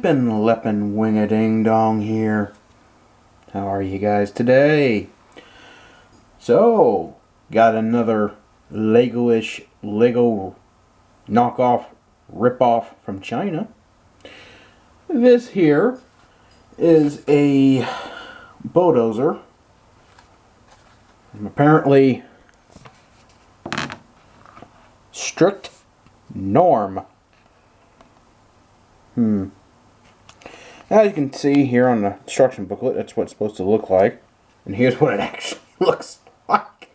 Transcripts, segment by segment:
Leapin' Leppin' Wing-a-Ding-Dong here. How are you guys today? So, got another Lego-ish Lego knockoff ripoff from China. This here is a Bulldozer. Apparently strict norm. As you can see here on the instruction booklet, that's what it's supposed to look like. And here's what it actually looks like.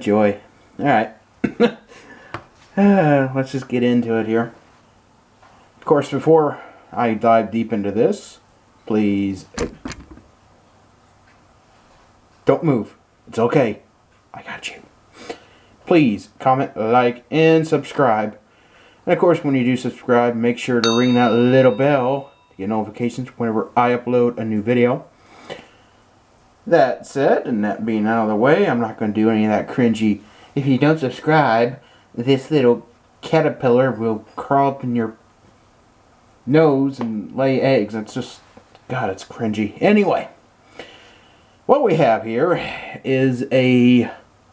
Joy. Alright. Let's just get into it here. Of course, before I dive deep into this, please don't move. It's okay. I got you. Please comment, like, and subscribe. And of course, when you do subscribe, make sure to ring that little bell to get notifications whenever I upload a new video. That said, and that being out of the way, I'm not going to do any of that cringy, if you don't subscribe, this little caterpillar will crawl up in your nose and lay eggs. It's just, God, it's cringy. Anyway, what we have here is a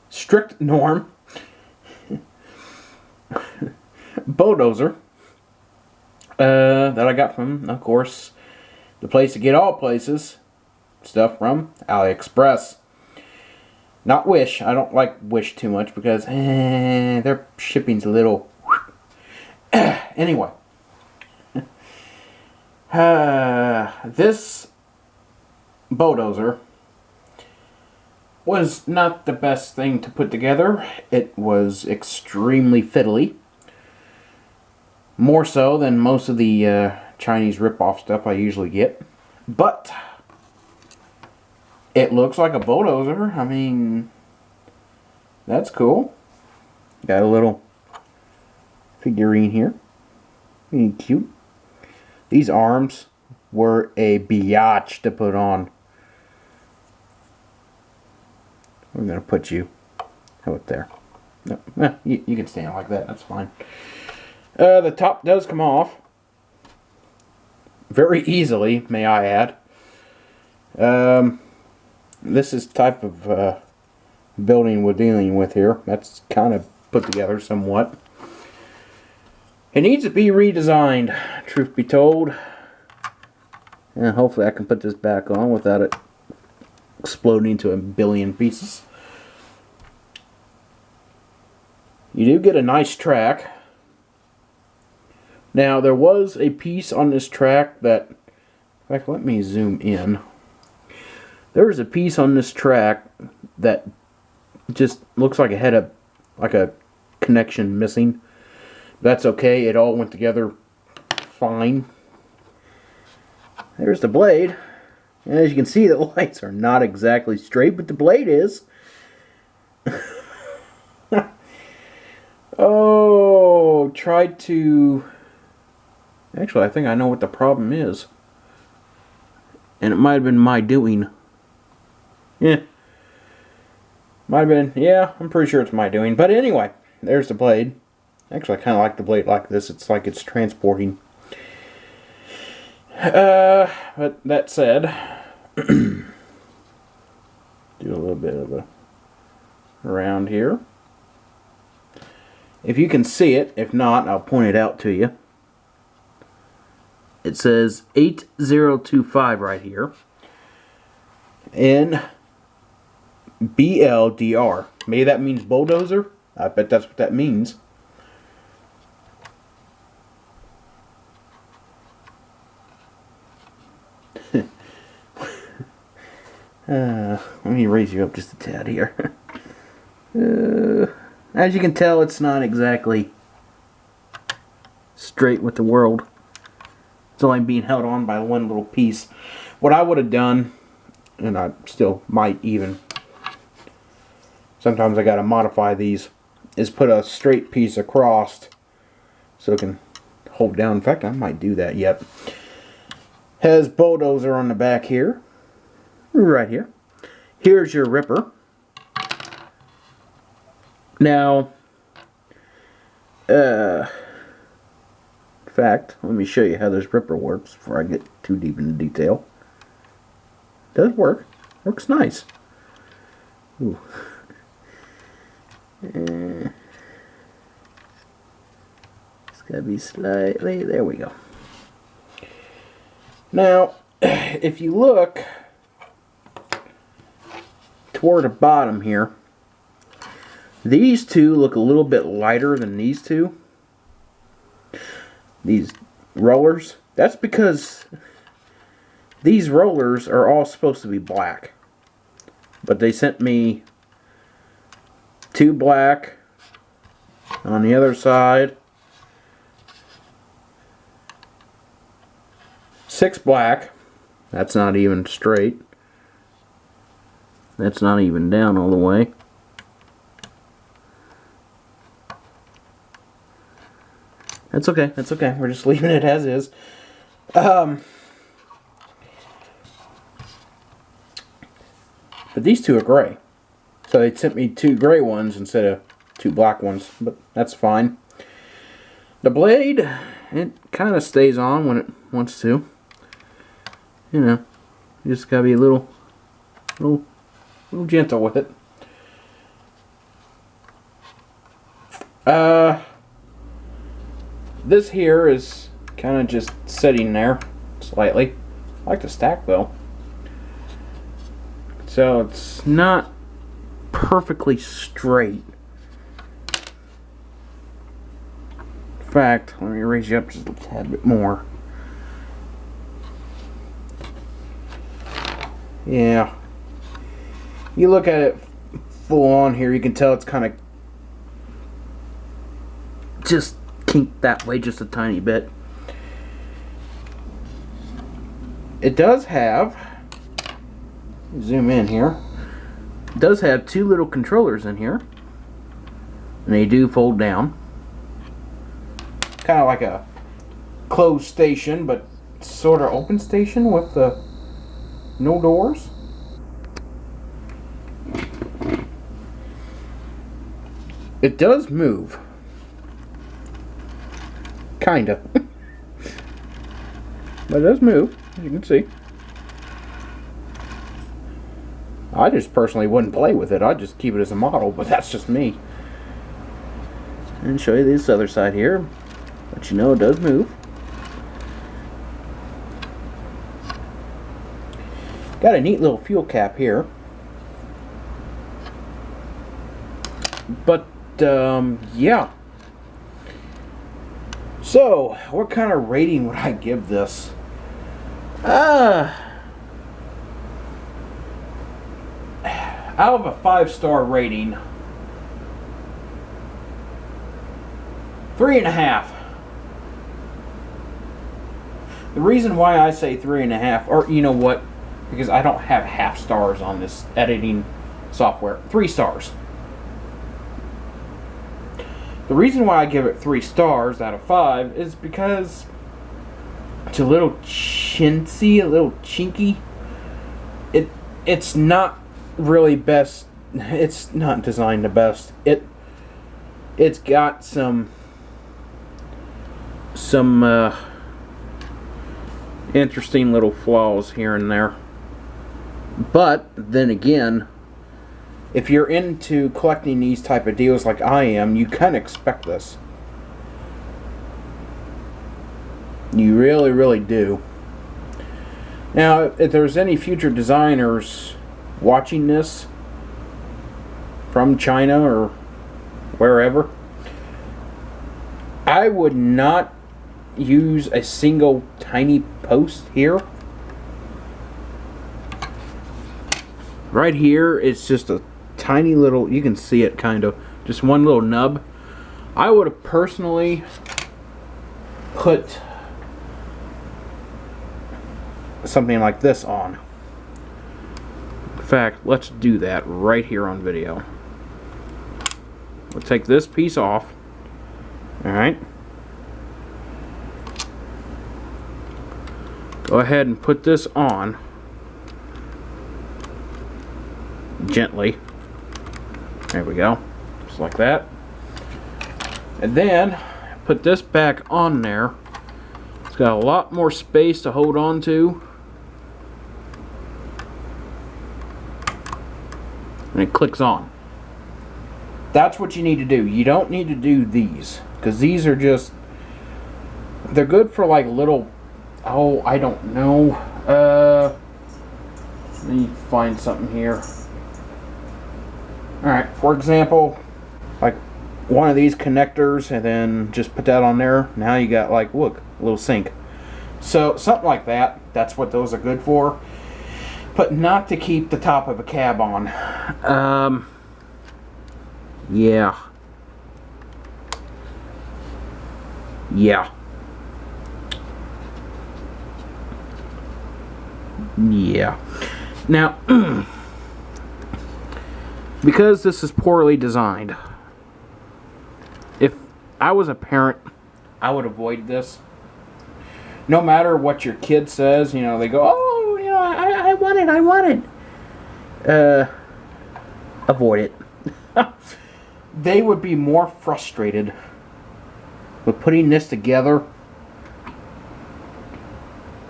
strict norm Bulldozer that I got from, of course, the place to get all places stuff from, AliExpress. Not Wish. I don't like Wish too much because their shipping's a little anyway. This Bulldozer was not the best thing to put together. It was extremely fiddly. More so than most of the Chinese rip-off stuff I usually get. But it looks like a Bulldozer. I mean, that's cool. Got a little figurine here. Really cute. These arms were a biatch to put on. We're going to put you out there. No, you can stand like that. That's fine. The top does come off. Very easily, may I add. This is the type of building we're dealing with here. That's kind of put together somewhat. It needs to be redesigned, truth be told. And hopefully I can put this back on without it exploding into a billion pieces. You do get a nice track. Now there was a piece on this track that, in fact, let me zoom in. There was a piece on this track that just looks like it had a connection missing. That's okay, it all went together fine. There's the blade. And as you can see, the lights are not exactly straight, but the blade is. Oh, tried to... Actually, I think I know what the problem is. And it might have been my doing. Yeah. Might have been, yeah, I'm pretty sure it's my doing. But anyway, there's the blade. Actually, I kind of like the blade like this. It's like it's transporting. But that said, do a little bit of a around here. If you can see it, if not, I'll point it out to you. It says 8025 right here. And BLDR. Maybe that means Bulldozer. I bet that's what that means. Let me raise you up just a tad here. As you can tell, it's not exactly straight with the world. It's only being held on by one little piece. What I would have done, and I still might even, sometimes I gotta modify these, is put a straight piece across so it can hold down. In fact, I might do that yet. Has Bulldozer on the back here. Right here. Here's your ripper. Now, in fact, let me show you how this ripper works before I get too deep into detail. It does work. Works nice. Ooh. It's gotta be slightly, there we go. Now, if you look toward the bottom here, these two look a little bit lighter than these two. These rollers. That's because these rollers are all supposed to be black. But they sent me 2 black on the other side, 6 black. That's not even straight. That's not even down all the way. That's okay, that's okay. We're just leaving it as is. But these two are gray. So they sent me 2 gray ones instead of 2 black ones, but that's fine. The blade, it kind of stays on when it wants to. You know, you just gotta be a little gentle with it. This here is kind of just sitting there slightly. I like the stack though. So it's not perfectly straight. In fact, let me raise you up just a tad bit more. Yeah. You look at it full on here, you can tell it's kind of just kinked that way just a tiny bit. It does have, zoom in here, it does have 2 little controllers in here, and they do fold down. Kind of like a closed station, but sort of open station with the no doors. It does move. Kinda. But it does move, as you can see. I just personally wouldn't play with it. I'd just keep it as a model, but that's just me. And show you this other side here. Let you know it does move. Got a neat little fuel cap here. But, yeah. So, what kind of rating would I give this? Out of a 5-star rating, 3.5. The reason why I say 3.5, or you know what, because I don't have half stars on this editing software. 3 stars. The reason why I give it 3 stars out of 5 is because it's a little chintzy, a little chinky. It's not really best. It's not designed the best. It's got some interesting little flaws here and there. But then again, if you're into collecting these type of deals like I am, you kind of expect this. You really, really do. Now, if there's any future designers watching this from China or wherever, I would not use a single tiny post here. Right here, it's just a tiny little, you can see it kind of, just one little nub. I would have personally put something like this on. In fact, let's do that right here on video. We'll take this piece off. Alright. Go ahead and put this on. Gently. There we go. just like that. And then put this back on there. It's got a lot more space to hold on to. And it clicks on. That's what you need to do. You don't need to do these, because these are just, they're good for like little, oh, I don't know. Let me find something here. Alright, for example, like one of these connectors, and then just put that on there. Now you got, like, look, a little sink. So something like that, that's what those are good for. But not to keep the top of a cab on. Yeah. Yeah. Yeah. Now, because this is poorly designed, if I was a parent, I would avoid this. No matter what your kid says, you know, they go, oh, you know, I want it, I want it. Avoid it. They would be more frustrated with putting this together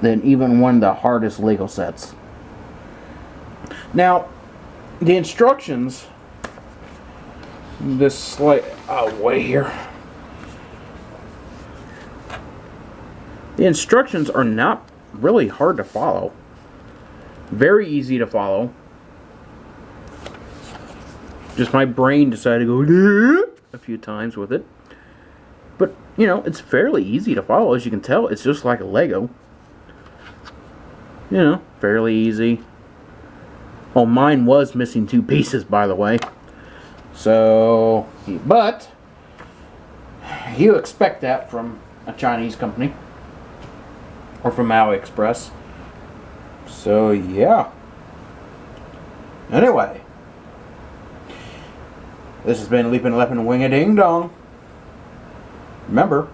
than even one of the hardest Lego sets. Now, the instructions, this slight, oh, wait here. The instructions are not really hard to follow. Very easy to follow. Just my brain decided to go a few times with it. But, you know, it's fairly easy to follow. As you can tell, it's just like a Lego. You know, fairly easy. Oh, mine was missing 2 pieces, by the way. So, but you expect that from a Chinese company. Or from AliExpress. So, yeah. Anyway. This has been Leapin' Leppin' Wing-a-Ding-Dong. Remember,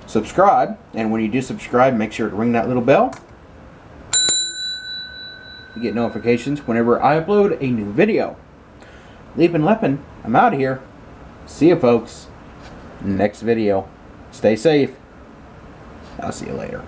subscribe. And when you do subscribe, make sure to ring that little bell. You get notifications whenever I upload a new video. Leapin' Leppin', I'm out of here. See you folks. Next video. Stay safe. I'll see you later.